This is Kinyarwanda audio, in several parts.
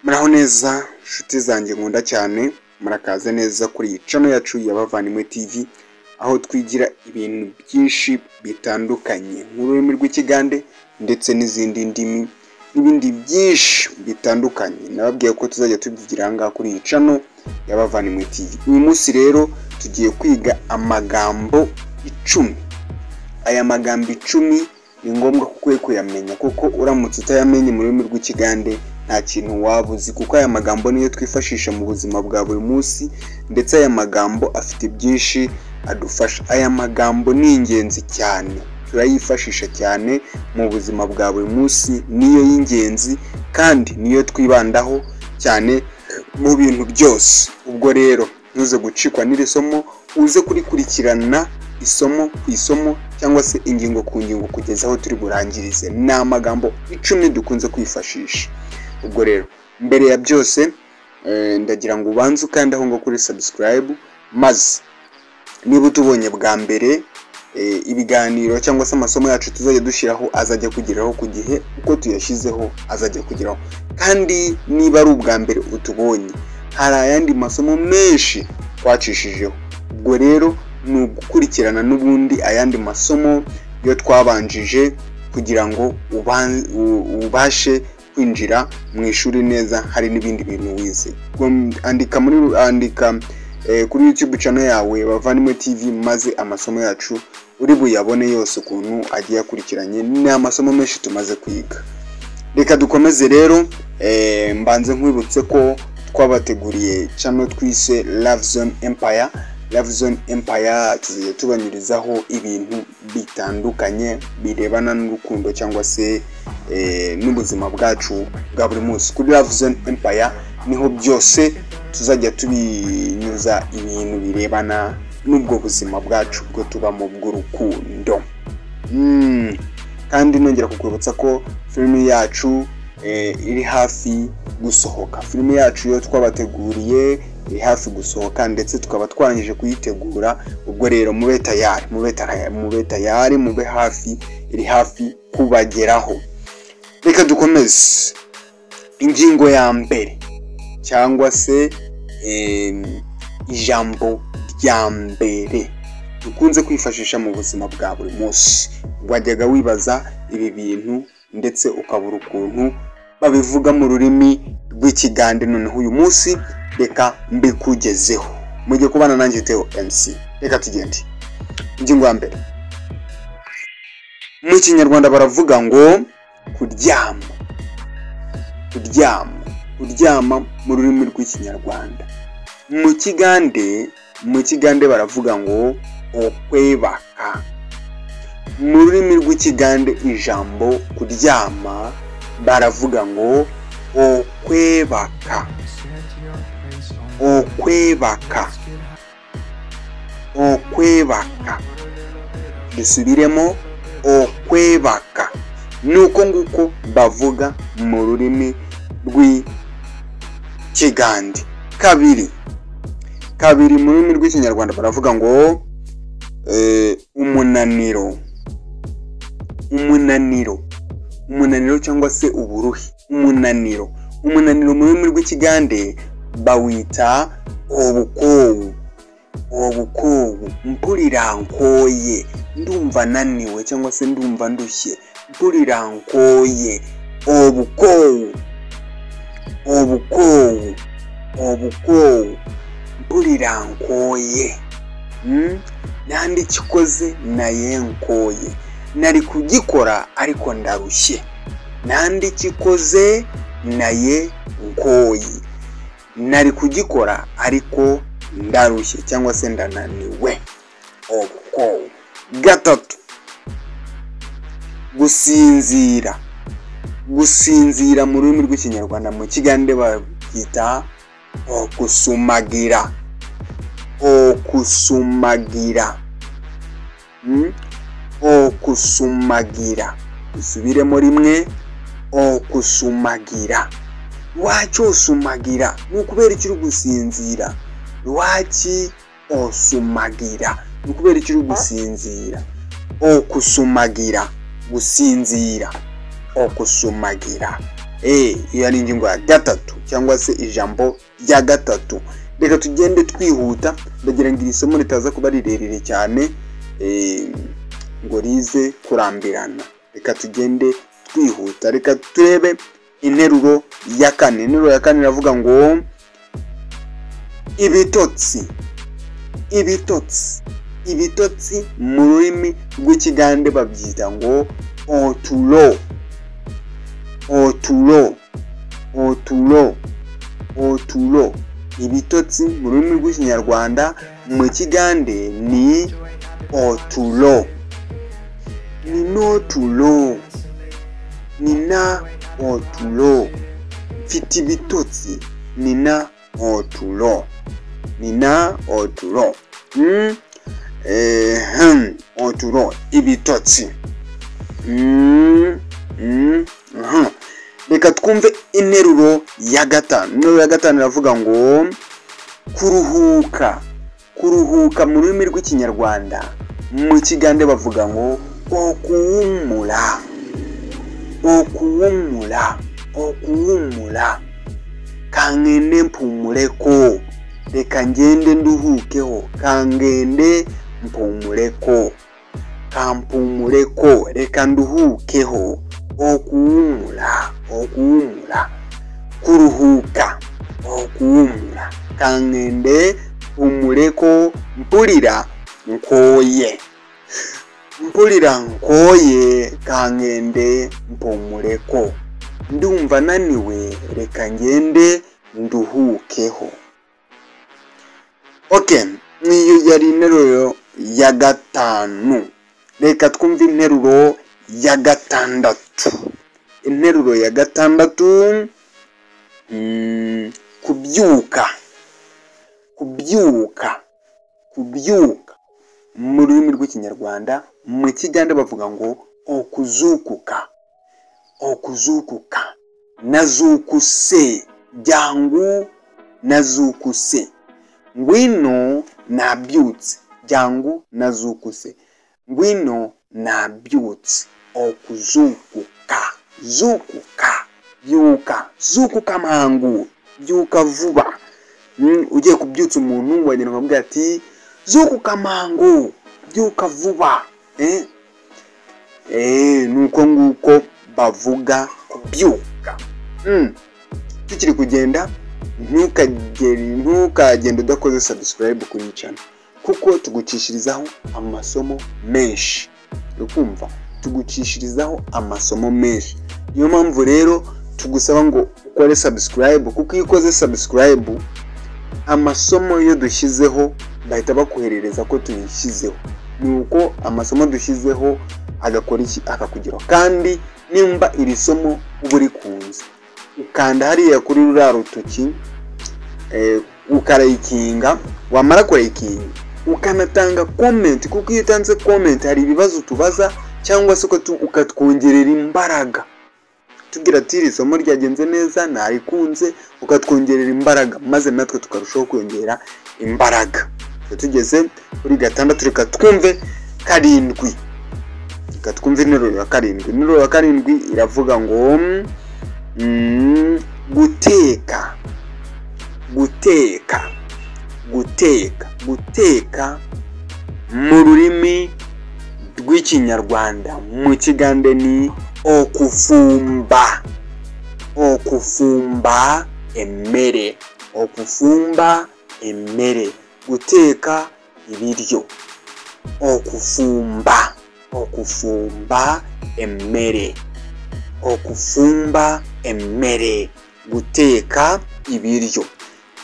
Muraho neza nshuti zanjye nkunda cyane, murakaze neza kuri iyi channel yacu y'Abavandimwe TV, aho twigira ibintu byinshi bitandukanye nk'ururimi rw'Ikigande ndetse n'izindi ndimi n'ibindi byinshi bitandukanye. Nababwiye ko tuzajya tubyigira aha ngaha kuri iyi channel y'Abavandimwe TV. Uyu munsi rero tugiye kwiga amagambo 10. Aya magambo 10 ni ngombwa kuko kuyamenya, kuko uramutse utayamenye mu rurimi rw'Ikigande nta kintu wabuzi, kuko aya magambo niyo twifashisha mu buzima bwa buri munsi, ndetse aya magambo afite byinshi adufasha. Aya magambo ni ingenzi cyane, turayifashisha cyane mu buzima bwa buri munsi, niyo y'ingenzi kandi niyo twibandaho cyane mu bintu byose. Ubwo rero ntuze gucikwa n'iri somo, uze kurikurikirana isomo ku isomo cyangwa se ingingo ku ngingo kugeza aho turi burangirize. Ni amagambo 10 dukunze kwifashisha. Ubwo rero mbere ya byose ndagira ngo ubanze ukanda aho ngo kuri subscribe, maze niba utubonye bwa mbere ibiganiro cyangwa se amasomo yacu tuzajya dushyiraho azajya kugeraho ku gihe uko tuyashyizeho azajya kugeraho. Kandi niba ari ubwa mbere utubonye, hari ayandi masomo menshi twacishijeho. Ubwo rero ni ugukurikirana n'ubundi ayandi masomo yo twabanjije kugira ngo ubashe kwinjira mu ishuri neza. Hari n'ibindi bintu wize, andika kuri YouTube channel yawe Bavandimwe TV, maze amasomo yacu uri buyabone yose ukuntu agiye akurikiranye. Ni amasomo menshi tumaze kwiga. Reka dukomeze rero. Mbanze nkwibutse ko twabateguriye channel twise Love Zone Empire. Love Zone Empire tuzajya tubanyurizaho ibintu bitandukanye birebana n'urukundo cyangwa se n'ubuzima bwacu bwa buri munsi. Kuri Love Zone Empire niho byose tuzajya tubinyuza ibintu birebana n'ubwo buzima bwacu bwo tubamo bw'urukundo. Kandi nongera kukwibutsa ko filime yacu iri hafi gusohoka. Filime yacu yo twabateguriye iri hafi gusohoka, ndetse tukaba twangije kuyitegura. Ubwo rero mube tayari, mube hafi, iri hafi kubageraho. Reka dukomeze. Ingingo ya mbere cyangwa se ijambo rya mbere dukunze kwifashisha mu buzima bwa buri munsi. Wajyaga wibaza ibi bintu ndetse ukabura ukuntu babivuga mu rurimi rw'Ikigande. Noneho uyu munsi reka mbikugezeho. Mujye kubana nanjye Theo MC. Reka tugende. Ingingo ya mbere. Mu Kinyarwanda baravuga ngo kuryama. Kuryama mu rurimi rw'Ikinyarwanda. Mu Kigande baravuga ngo okwebaka. Mu rurimi rw'Ikigande ijambo kuryama baravuga ngo okwebaka. Dusubiremo okwebaka. Nuko nguko bavuga mu rurimi rw'Ikigande. Kabiri mu rurimi rw'Ikinyarwanda baravuga ngo umunaniro cyangwa se uburuhi. Umunaniro mu rurimi rw'Ikigande bawita obukowu. Mpulira nkoye, ndumva naniwe cyangwa se ndumva ndushye. Mpulira nkoye. Obukowu. Mpulira nkoye. Nandi kikoze naye nkoye. Nari kugikora ariko ndarushye. Nandi kikoze naye nkoye. Nari kugikora ariko ndarushye cyangwa se ndananiwe. Obukowu. Gatatu. Gusinzira mu rurimi rw'Ikinyarwanda, mu Kigande babyita okusumagira. Dusubiremo rimwe. Okusumagira. Waki osumagira? Ni ukubera iki uri gusinzira? Waki osumagira? Ni ukubera iki uri gusinzira? Okusumagira. Gusinzira. Okusumagira. iyo ari ingingo ya gatatu cyangwa se ijambo rya gatatu. Reka tugende twihuta, ndagira ngo iri somo ritaza kuba rirerire cyane ngo rize kurambirana. Reka tugende twihuta, reka turebe interuro ya kane. Interuro ya kane iravuga ngo ibitotsi. Ibitotsi, ibitotsi mu rurimi rw'ikigande babyita ngo otulo. Otulo, otulo, otulo. Ibitotsi mu rurimi rw'ikinyarwanda mu kigande ni otulo. Ninotulo, nina otulo. Mfite ibitotsi, nina otulo. Nina otulo. Otulo, ibitotsi. Reka twumve interuro ya gatanu. Interuro ya gatanu iravuga ngo kuruhuka. Kuruhuka mu rurimi rw'ikinyarwanda mu kigande bavuga ngo okuwumula. Okuwumula, okuwumula. Kangende mpumuleko, reka ngende nduhukeho. Kangende mpumuleko, kampumuleko, reka nduhukeho. Okuwumula, okuwumula. Kuruhuka, okuwumula. Kangende mpumuleko, mpulira nkoye. Mpulira nkoye, kangende mpumuleko. Ndumva naniwe, reka ngende nduhukeho. Niyo yari interuro ya gatanu. Reka twumve interuro ya gatandatu. Interuro ya gatandatu, kubyuka. Kubyuka, kubyuka mu rurimi rw'ikinyarwanda mu kigande bavuga ngo okuzukuka. Okuzukuka. Nazukuse, jangu nazukuse. Ngwino nabyutse, jangu nazukuse. Ngwino nabyutse. Okuzukuka, zukuka, byuka. Zukuka mangu, byuka vuba. Ugiye kubyutsa umuntu wagenda ukamubwira ati zukuka mangu, byuka vuba. Nuko nguko bavuga kubyuka. Tukiri kugenda, ntukagende udakoze subscribe kuri channel, kuko tugucishirizaho amasomo menshi. Ukumva, tugucishirizaho amasomo menshi. Niyo mpamvu rero tugusaba ngo ukore subscribe, kuko iyo ukoze subscribe amasomo yo dushyizeho bahita bakoherereza ko tuyishyizeho. Nuko amasomo dushyizeho agakora iki, akakugeraho. Kandi nimba iri somo uba urikunze, ukanda hariya kuri ruriya rutoki, ukarayikinga. Wamara kurayikinga ukanatanga comment, kuko iyo utanze comment hari ibibazo tubaza cyangwa se ukatwongerera imbaraga. Tugira ati iri somo ryagenze neza, narikunze, ukatwongerera imbaraga, maze natwe tukarushaho kwongera imbaraga. Tugeze kuri gatandatu, reka twumve karindwi. Reka twumve interuro ya karindwi. Interuro ya karindwi iravuga ngo guteka. Guteka, guteka, guteka mu rurimi rw'ikinyarwanda mu kigande ni okufumba. Okufumba emere. Okufumba emere, guteka ibiryo. Okufumba, okufumba emere. Okufumba emere, guteka ibiryo.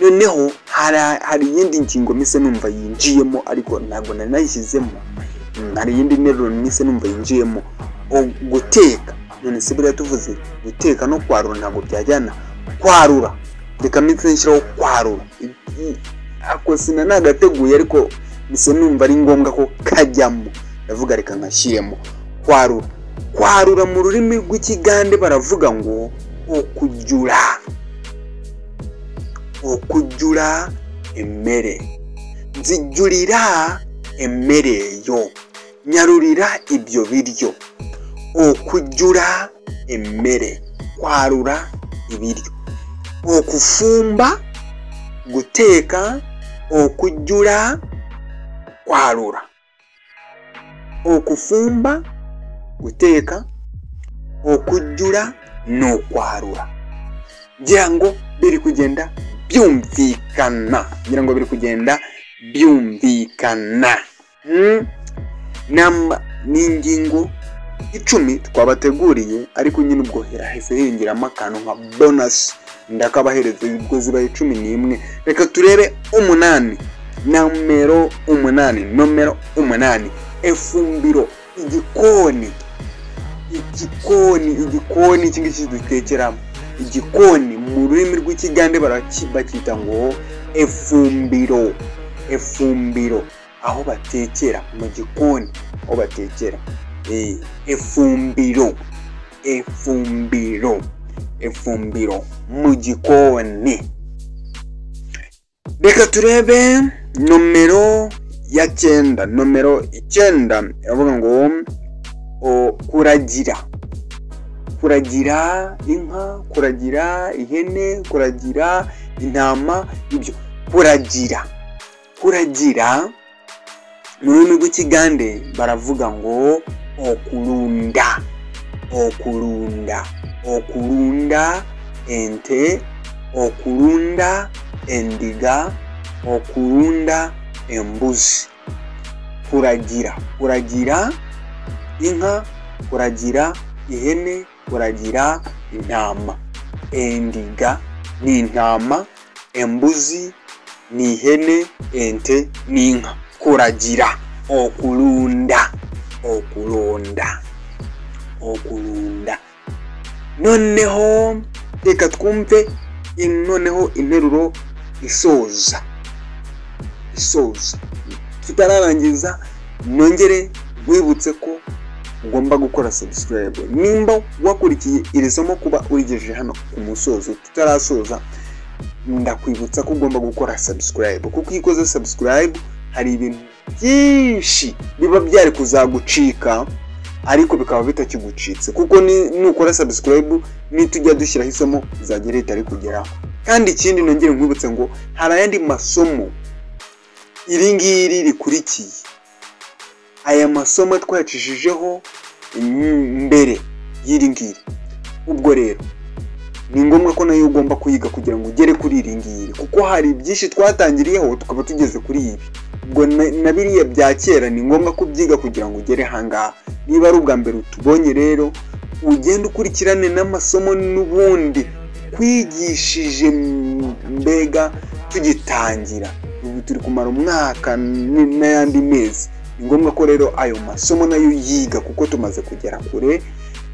Noneho hari iyindi ngingo mise numva yinjiyemo, ariko ntabwo nari nayishyizemo. Hari iyindi nteruro mise numva yinjiyemo, guteka. None se buriya tuvuze guteka no kwarura ntabwo byajyana. Kwarura, reka mise nshyiraho kwarura. Ako sina nagateguye, ariko mise numva ari ngombwa ko kajyamo. Ndavuga reka nkashyiremo kwarura. Kwarura mu rurimi rw'ikigande baravuga ngo okujura. Okujura emere. Nzijurira emere yo, nyarurira ibyo biryo. Okujura emere. kwarura ibiryo. Okufumba guteka, okujjula kwarura. Okufumba guteka, okujjula n'okwarura. Ngira ngo biri kugenda byumvikana. N'ingingo 10 twabateguriye, ariko nyine ubwo hahise hingiramo akantu nka bonus ndakabahereza ubwo zibaye 11. Reka turebe 8. Nomero 8. Efumbiro, igikoni iki dutekeramo. Igikoni mu rurimi rw'ikigande bakita ngo efumbiro. Aho batekera mu gikoni, aho batekera. Efumbiro mu gikoni. Reka turebe nomero ya 9. Nomero 9 iravuga ngo kuragira. Kuragira inka, kuragira ihene, kuragira intama, ibyo kuragira mu rurimi rw'ikigande baravuga ngo okulunda ente, okulunda endiga, okulunda embuzi. Kuragira inka, kuragira ihene, kuragira intama. Endiga ni intama, embuzi ni ihene, ente ni inka. Kuragira, okulunda. Noneho reka twumve interuro isoza. Tutararangiza nongere wibutse ko ugomba gukora subscribe. Nimba wakurikiye iri somo kuba urigejeje hano ku musozo tutarasoza, ndakwibutsa ko ugomba gukora subscribe, kuko iyo ukoze subscribe hari ibintu byinshi biba byari kuzagucika ariko bikaba bitakigucitse, kuko nukora subscribe nitujya dushyiraho isomo uzagera itari kugeraho. Kandi ikindi nongere nkwibutse ngo hari ayandi masomo iri ngiri rikurikiye. Aya masomo twacishijeho mbere y'iri ngiri. Ubwo rero ni ngombwa ko nayo ugomba kuyiga kugira ngo ugere kuri iri ngiri, kuko hari byinshi twatangiriyeho tukaba tugeze kuri ibi. Ubwo na biriya bya kera ni ngombwa kubyiga kugira ngo ugere hangaha. Niba ari ubwa mbere utubonye rero, ugenda ukurikirane n'amasomo n'ubundi kwigishije mbega tugitangira. Ubu turi kumara umwaka n'ayandi mezi. Ni ngombwa ko rero ayo masomo nayo yiga, kuko tumaze kugera kure.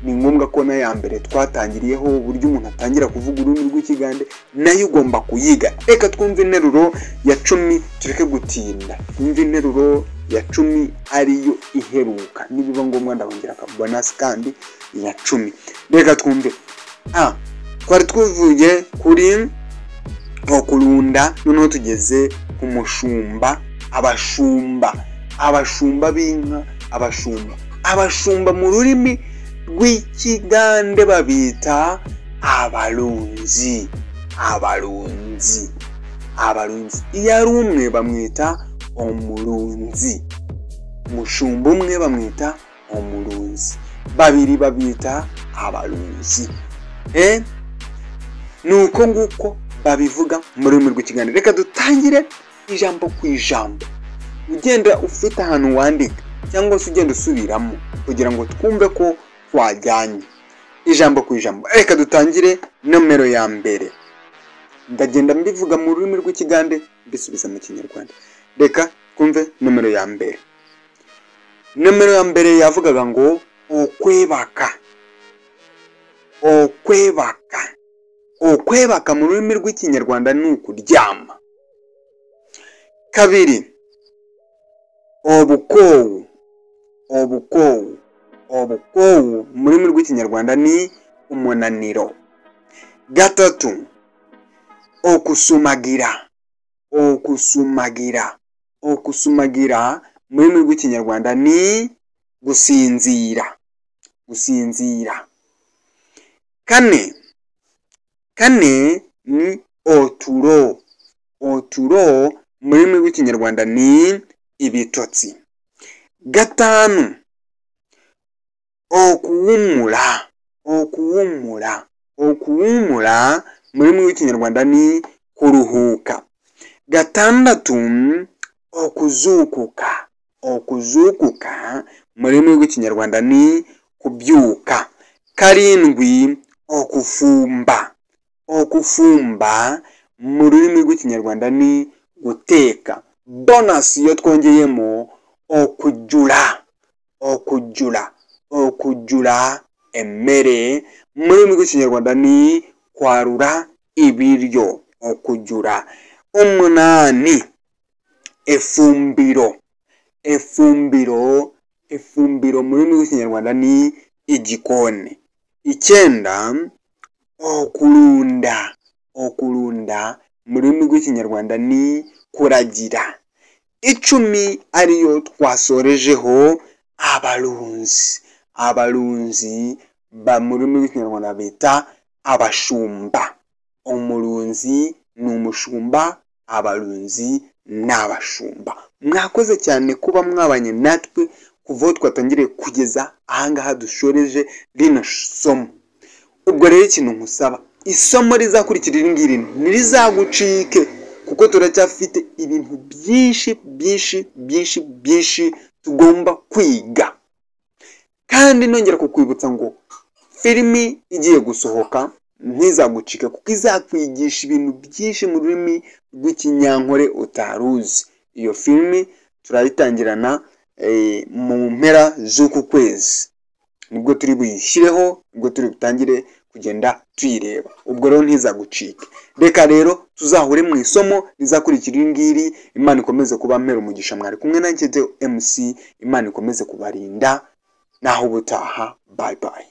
Ni ngombwa ko na ya mbere twatangiriyeho uburyo umuntu atangira kuvuga ururimi rw'ikigande nayo ugomba kuyiga. Reka twumve interuro ya 10 tureke gutinda. Twumve interuro ya 10 ariyo iheruka. Nibiba ngombwa ndabongera ka bonus kandi ya 10. Reka twumve. Twari tuvuye kuri okulunda, noneho tugeze ku mushumba. Abashumba b'inka, abashumba mu rurimi rw'ikigande babita abalunzi. Iyo ari umwe bamwita omulunzi. Umushumba umwe bamwita omulunzi, babiri babita abalunzi. Nuko nguko babivuga mu rurimi rw'ikigande. Reka dutangire ijambo ku ijambo, ugenda ufite ahantu wandika cyangwa se ugenda usubiramo kugira ngo twumve ko twajyanye ijambo ku ijambo. Reka dutangire nomero ya mbere. Ndagenda mbivuga mu rurimi rw'ikigande mbisubiza mu kinyarwanda. Reka twumve nomero ya mbere. Nomero ya mbere yavugaga ngo okwebaka. Okwebaka mu rurimi rw'ikinyarwanda ni ukuryama. Kabiri, obukowu. Mu rurimi rw'ikinyarwanda ni umunaniro. Gatatu, okusumagira. Mu rurimi rw'ikinyarwanda ni gusinzira. kane ni oturo. Oturo mu rurimi rw'ikinyarwanda ni ibitotsi. 5 okuwumula. Okuwumula mu rurimi rw'ikinyarwanda ni kuruhuka. 6 okuzukuka. Okuzukuka mu rurimi rw'ikinyarwanda ni kubyuka. 7 okufumba. Okufumba mu rurimi rw'ikinyarwanda ni guteka. Bonus iyo twongeyemo okujula. Okujula emere mu rurimi rw'ikinyarwanda ni kwarura ibiryo. Okujula. 8 efumbiro. Efumbiro mu rurimi rw'ikinyarwanda ni igikoni. 9 okulunda mu rurimi rw'ikinyarwanda ni kuragira. 10 ariyo twasorejeho abalunzi mu rurimi rw'ikinyarwanda bita abashumba. Umurunzi ni umushumba, abalunzi ni abashumba. Mwakoze cyane kuba mwabanye natwe kuva twatangire kugeza ahangaha dushoreje rino somo. Ubwo rero ikintu nkusaba, isomo rizakurikira iri ngiri ntirizagucike, kuko turacyafite ibintu byinshi tugomba kwiga. Kandi nongera kukwibutsa ngo filimi igiye gusohoka ntizagucike, kuko izakwigisha ibintu byinshi mu rurimi rw'ikinyankore utaruzi. Iyo filimi turayitangirana mu mpera z'uku kwezi, nibwo turi buyishyireho, nibwo turi butangire kugenda tuyireba. Ubwo rero ntizagucike. Reka rero tuzahure mu isomo rizakurikira iri ngiri. Imana ikomeze kuba mpera umugisha. Mwari kumwe nanjye MC. Imana ikomeze kubarinda. Naho ubutaha. Bye bye.